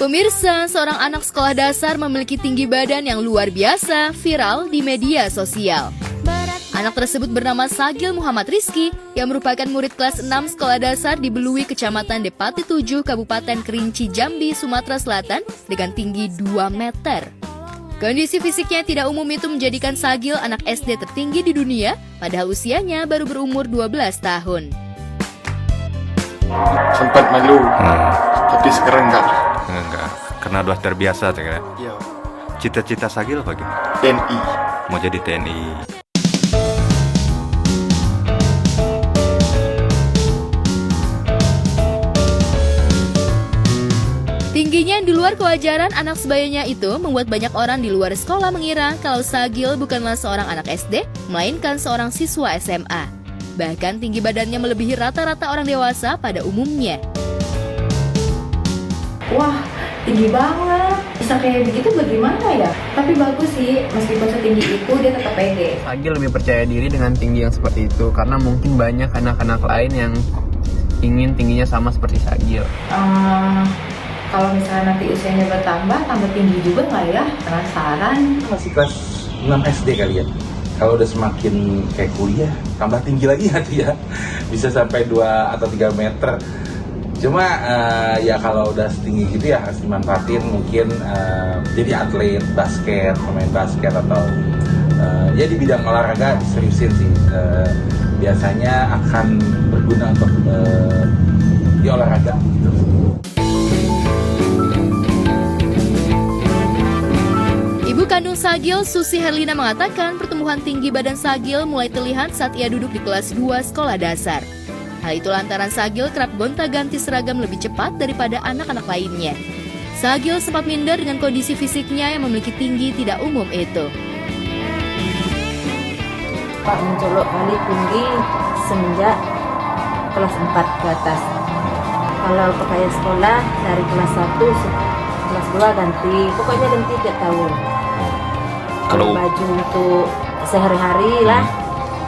Pemirsa, seorang anak sekolah dasar memiliki tinggi badan yang luar biasa, viral di media sosial. Anak tersebut bernama Sagil Muhammad Rizky, yang merupakan murid kelas 6 sekolah dasar di Belui, Kecamatan Depati 7, Kabupaten Kerinci, Jambi, Sumatera Selatan, dengan tinggi 2 meter. Kondisi fisiknya tidak umum itu menjadikan Sagil anak SD tertinggi di dunia, padahal usianya baru berumur 12 tahun. Sempat malu, tapi sekarang enggak, karena udah terbiasa ya. Iya. Cita-cita Sagil apa gitu? TNI. Mau jadi TNI. Tingginya yang di luar kewajaran anak sebayanya itu membuat banyak orang di luar sekolah mengira kalau Sagil bukanlah seorang anak SD, melainkan seorang siswa SMA. Bahkan tinggi badannya melebihi rata-rata orang dewasa pada umumnya. Wah, tinggi banget. Bisa kayak begitu bagaimana ya? Tapi bagus sih, meskipun setinggi itu dia tetap pede. Sagil lebih percaya diri dengan tinggi yang seperti itu karena mungkin banyak anak-anak lain yang ingin tingginya sama seperti Sagil. Kalau misalnya nanti usianya bertambah, tambah tinggi juga nggak ya? Penasaran. Masih kelas 6 SD kali ya. Kalau udah semakin kayak kuliah, tambah tinggi lagi nanti ya. Bisa sampai 2 atau 3 meter. Cuma ya kalau udah setinggi gitu ya harus dimanfaatin, mungkin jadi atlet basket, pemain basket atau ya di bidang olahraga diseriusin sih. Biasanya akan berguna untuk di olahraga gitu. Ibu kandung Sagil, Susi Herlina, mengatakan pertumbuhan tinggi badan Sagil mulai terlihat saat ia duduk di kelas 2 sekolah dasar. Hal itu lantaran Sagil kerap gonta-ganti seragam lebih cepat daripada anak-anak lainnya. Sagil sempat minder dengan kondisi fisiknya yang memiliki tinggi tidak umum itu. Pak mencolok kali tinggi semenjak kelas 4 ke atas. Kalau pakaian sekolah dari kelas 1, kelas 2 ganti, pokoknya ganti tiap tahun. Kalau baju untuk sehari-hari lah,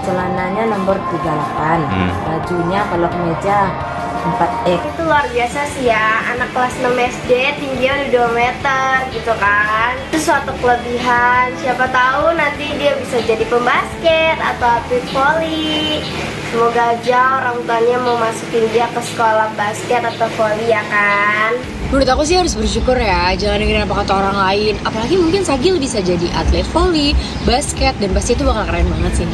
celananya nomor 38, bajunya kalau kemeja 4X. Itu luar biasa sih ya, anak kelas 6 SD tingginya udah 2 meter gitu kan. Itu suatu kelebihan, siapa tahu nanti dia bisa jadi pembasket atau atlet voli. Semoga aja orang tuanya mau masukin dia ke sekolah basket atau voli ya kan. Menurut aku sih harus bersyukur ya, jangan dengerin apa kata orang lain. Apalagi mungkin Sagil bisa jadi atlet voli, basket, dan pasti itu bakal keren banget sih.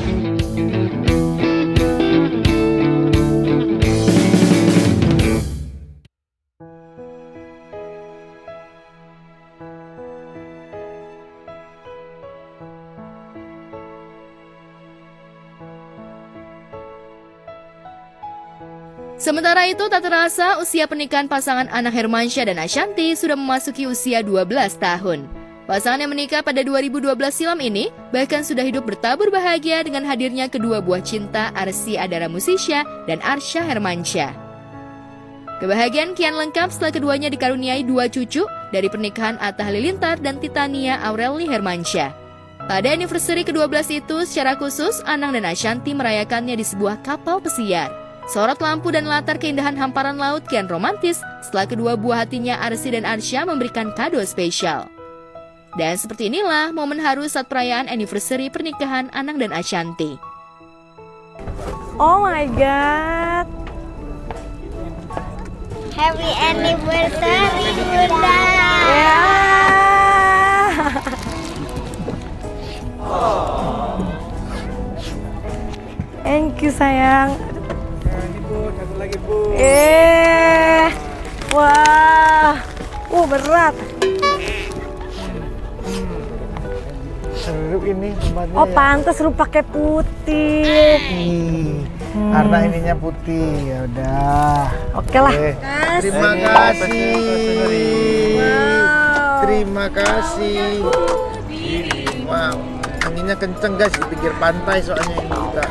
Sementara itu, tak terasa usia pernikahan pasangan Anang Hermansyah dan Ashanty sudah memasuki usia 12 tahun. Pasangan yang menikah pada 2012 silam ini bahkan sudah hidup bertabur bahagia dengan hadirnya kedua buah cinta, Arsy Adara Musisya dan Arsya Hermansyah. Kebahagiaan kian lengkap setelah keduanya dikaruniai 2 cucu dari pernikahan Atta Halilintar dan Titania Aureli Hermansyah. Pada anniversary ke-12 itu, secara khusus Anang dan Ashanty merayakannya di sebuah kapal pesiar. Sorot lampu dan latar keindahan hamparan laut kian romantis setelah kedua buah hatinya Arsy dan Arsya memberikan kado spesial. Dan seperti inilah momen haru saat perayaan anniversary pernikahan Anang dan Ashanty. Oh my god. Happy anniversary Bunda. Ya. Thank you sayang. Satu lagi Bu. Wah. Berat. Seru ini tempatnya. Oh, pantas lu pakai putih. Karena ininya putih, ya udah. Oke lah. Terima kasih. Terima kasih. Wow, anginnya kenceng guys di pinggir pantai soalnya ini kita.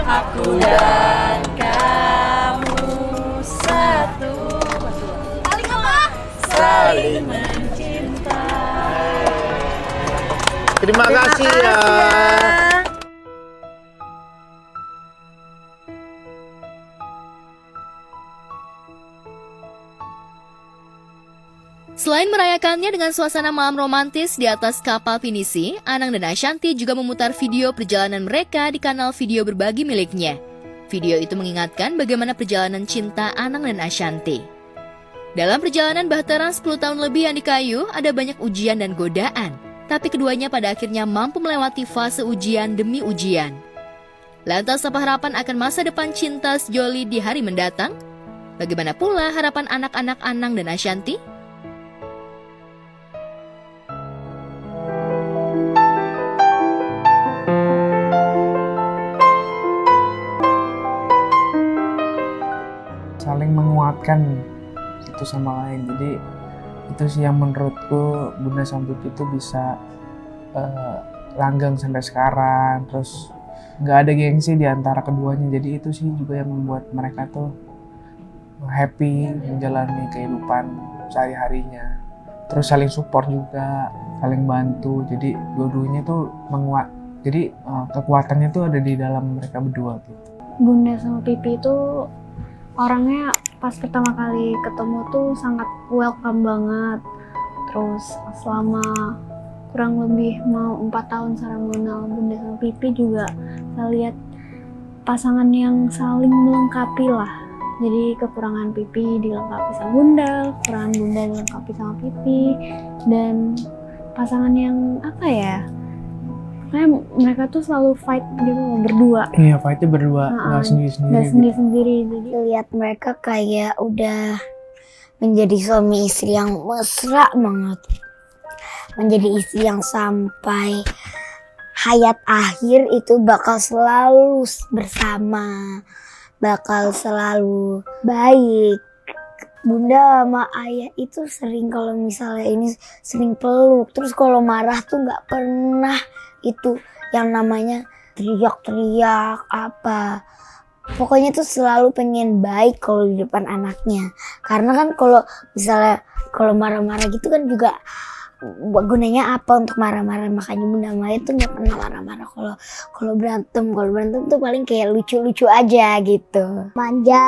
Aku dan kamu satu. Saling mencinta. Terima kasih ya. Selain merayakannya dengan suasana malam romantis di atas kapal pinisi, Anang dan Ashanty juga memutar video perjalanan mereka di kanal video berbagi miliknya. Video itu mengingatkan bagaimana perjalanan cinta Anang dan Ashanty. Dalam perjalanan bahtera 10 tahun lebih yang dikayu, ada banyak ujian dan godaan. Tapi keduanya pada akhirnya mampu melewati fase ujian demi ujian. Lantas apa harapan akan masa depan cinta sejoli di hari mendatang? Bagaimana pula harapan anak-anak Anang dan Ashanty? Saling menguatkan satu sama lain. Jadi itu sih yang menurutku Bunda sama Pipi itu bisa langgeng sampai sekarang. Terus nggak ada gengsi di antara keduanya. Jadi itu sih juga yang membuat mereka tuh happy menjalani kehidupan sehari-harinya. Terus saling support juga, saling bantu. Jadi dua-duanya tuh menguat. Jadi kekuatannya tuh ada di dalam mereka berdua gitu. Bunda sama Pipi itu orangnya pas pertama kali ketemu tuh sangat welcome banget. Terus selama kurang lebih mau 4 tahun saya mengenal Bunda sama Pipi juga saya lihat pasangan yang saling melengkapi lah. Jadi kekurangan Pipi dilengkapi sama Bunda, kekurangan Bunda dilengkapi sama Pipi, dan pasangan yang apa ya? Kayak mereka tuh selalu fight gitu berdua. Iya, fightnya berdua, nggak sendiri-sendiri. Nggak sendiri-sendiri. Jadi Lihat mereka kayak udah menjadi suami istri yang mesra banget. Menjadi istri yang sampai hayat akhir itu bakal selalu bersama. Bakal selalu baik. Bunda sama ayah itu sering kalau misalnya ini sering peluk. Terus kalau marah tuh nggak pernah itu yang namanya teriak-teriak apa. Pokoknya tuh selalu pengen baik kalau di depan anaknya. Karena kan kalau misalnya kalau marah-marah gitu kan juga gunanya apa untuk marah-marah. Makanya Bunda Maya tuh nggak pernah marah-marah kalau berantem. Kalau berantem tuh paling kayak lucu-lucu aja gitu. Manja.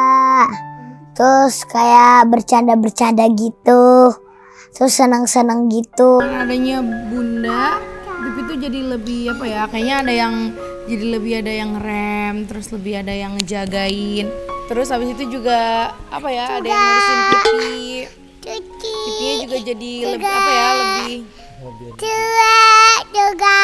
Terus kayak bercanda-bercanda gitu. Terus senang-senang gitu. Adanya Bunda, Pipi tuh jadi lebih apa ya? Kayaknya ada yang jadi lebih ada yang rem, terus lebih ada yang ngejagain. Terus habis itu juga apa ya? Ada yang ngurusin Pipi. Pipinya juga jadi lebih apa ya? Lebih juga.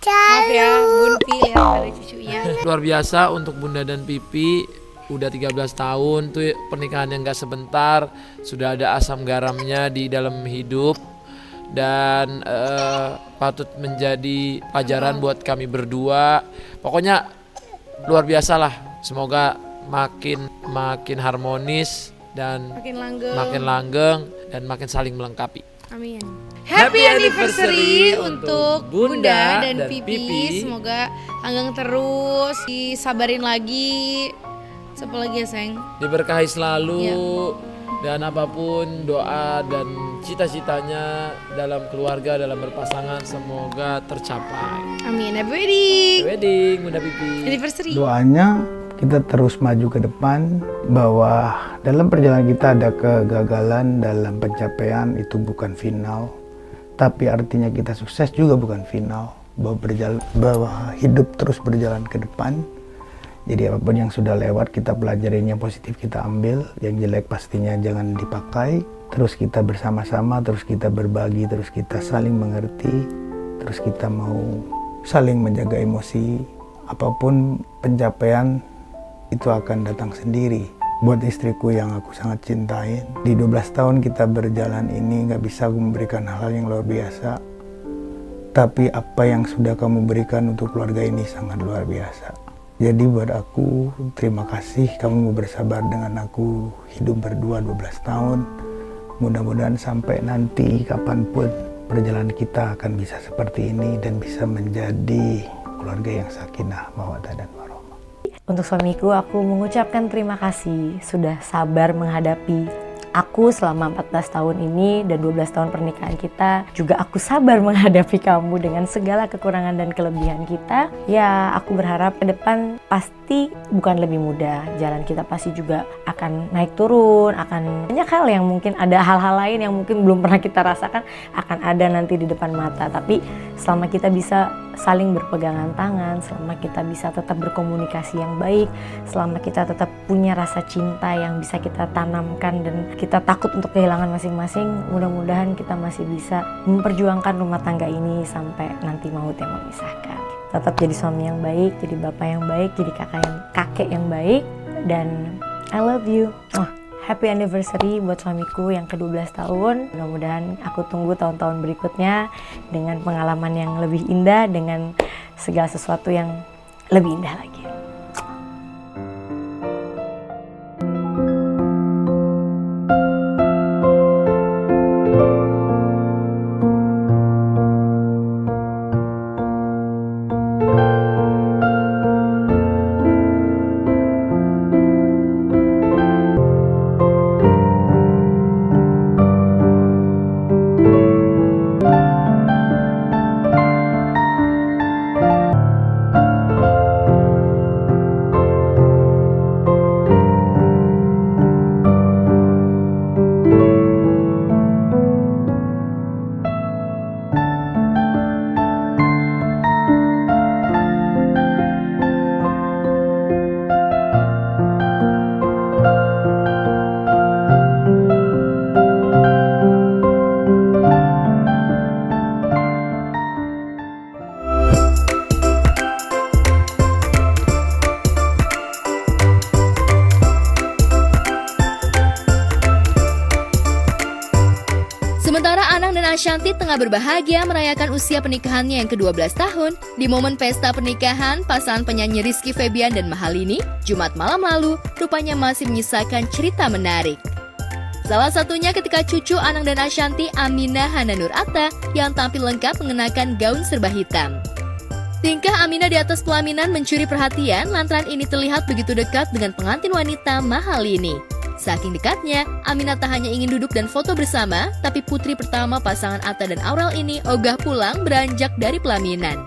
Maaf ya, Bunpi ya ada cucunya. Luar biasa untuk Bunda dan Pipi. Udah 13 tahun tuh pernikahan yang gak sebentar, sudah ada asam garamnya di dalam hidup, dan patut menjadi pelajaran buat kami berdua. Pokoknya luar biasa lah, semoga makin harmonis dan makin langgeng dan makin saling melengkapi. Amin. Happy anniversary untuk Bunda dan Pipi. Semoga langgeng terus, disabarin lagi. Siapa lagi ya sayang? Diberkahi selalu dan apapun doa dan cita-citanya dalam keluarga, dalam berpasangan semoga tercapai. Amin. Happy wedding. Happy wedding Bunda Pipi. Anniversary. Doanya kita terus maju ke depan, bahwa dalam perjalanan kita ada kegagalan dalam pencapaian, itu bukan final. Tapi artinya kita sukses juga bukan final, bahwa hidup terus berjalan ke depan. Jadi apapun yang sudah lewat kita pelajarin, yang positif kita ambil, yang jelek pastinya jangan dipakai. Terus kita bersama-sama, terus kita berbagi, terus kita saling mengerti, terus kita mau saling menjaga emosi. Apapun pencapaian itu akan datang sendiri. Buat istriku yang aku sangat cintain, di 12 tahun kita berjalan ini gak bisa aku memberikan hal yang luar biasa. Tapi apa yang sudah kamu berikan untuk keluarga ini sangat luar biasa. Jadi buat aku, terima kasih kamu mau bersabar dengan aku hidup berdua 12 tahun. Mudah-mudahan sampai nanti kapanpun perjalanan kita akan bisa seperti ini dan bisa menjadi keluarga yang sakinah, mawaddah dan warahmah. Untuk suamiku, aku mengucapkan terima kasih sudah sabar menghadapi Aku selama 14 tahun ini dan 12 tahun pernikahan kita, juga aku sabar menghadapi kamu dengan segala kekurangan dan kelebihan kita. Ya, aku berharap ke depan pasti bukan lebih mudah. Jalan kita pasti juga akan naik turun, akan banyak hal yang mungkin ada hal-hal lain yang mungkin belum pernah kita rasakan akan ada nanti di depan mata. Tapi selama kita bisa saling berpegangan tangan, selama kita bisa tetap berkomunikasi yang baik, selama kita tetap punya rasa cinta yang bisa kita tanamkan dan kita takut untuk kehilangan masing-masing, mudah-mudahan kita masih bisa memperjuangkan rumah tangga ini sampai nanti maut yang memisahkan. Tetap jadi suami yang baik, jadi bapak yang baik, jadi kakek yang baik, dan I love you. Happy anniversary buat suamiku yang ke-12 tahun. Mudah-mudahan aku tunggu tahun-tahun berikutnya dengan pengalaman yang lebih indah, dengan segala sesuatu yang lebih indah lagi. Sementara Anang dan Ashanti tengah berbahagia merayakan usia pernikahannya yang ke-12 tahun, di momen pesta pernikahan, pasangan penyanyi Rizky Febian dan Mahalini, Jumat malam lalu, rupanya masih menyisakan cerita menarik. Salah satunya ketika cucu Anang dan Ashanti, Aminah Hana Nur Atta, yang tampil lengkap mengenakan gaun serba hitam. Tingkah Aminah di atas pelaminan mencuri perhatian lantaran ini terlihat begitu dekat dengan pengantin wanita Mahalini. Saking dekatnya, Aminah tak hanya ingin duduk dan foto bersama, tapi putri pertama pasangan Atta dan Aurel ini ogah pulang beranjak dari pelaminan.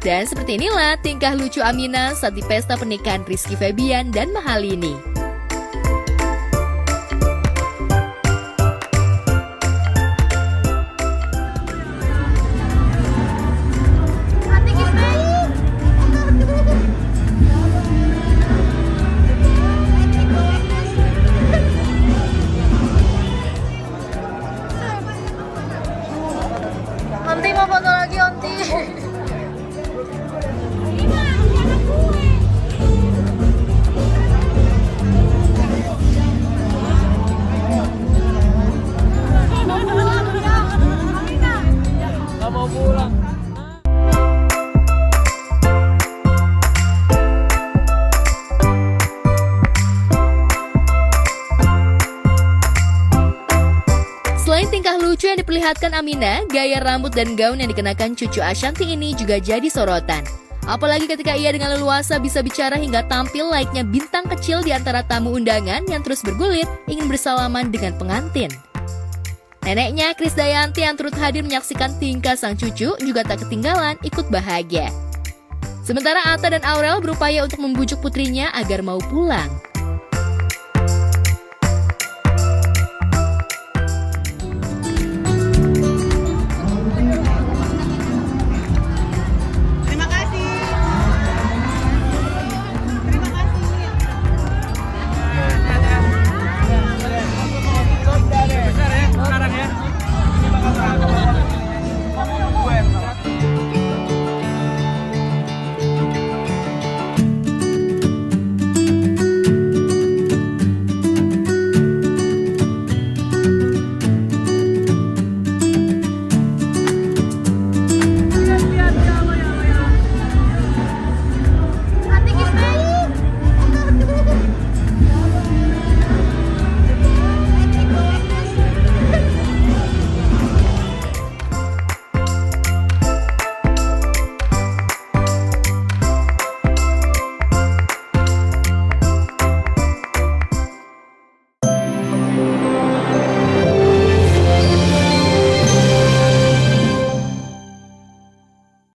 Dan seperti inilah tingkah lucu Aminah saat di pesta pernikahan Rizky Febian dan Mahalini. Onti mau foto lagi, Onti. Gak mau pulang. Selain tingkah lucu yang diperlihatkan Aminah, gaya rambut dan gaun yang dikenakan cucu Ashanti ini juga jadi sorotan. Apalagi ketika ia dengan leluasa bisa bicara hingga tampil layaknya bintang kecil di antara tamu undangan yang terus bergulit ingin bersalaman dengan pengantin. Neneknya, Krisdayanti yang turut hadir menyaksikan tingkah sang cucu juga tak ketinggalan ikut bahagia. Sementara Atta dan Aurel berupaya untuk membujuk putrinya agar mau pulang.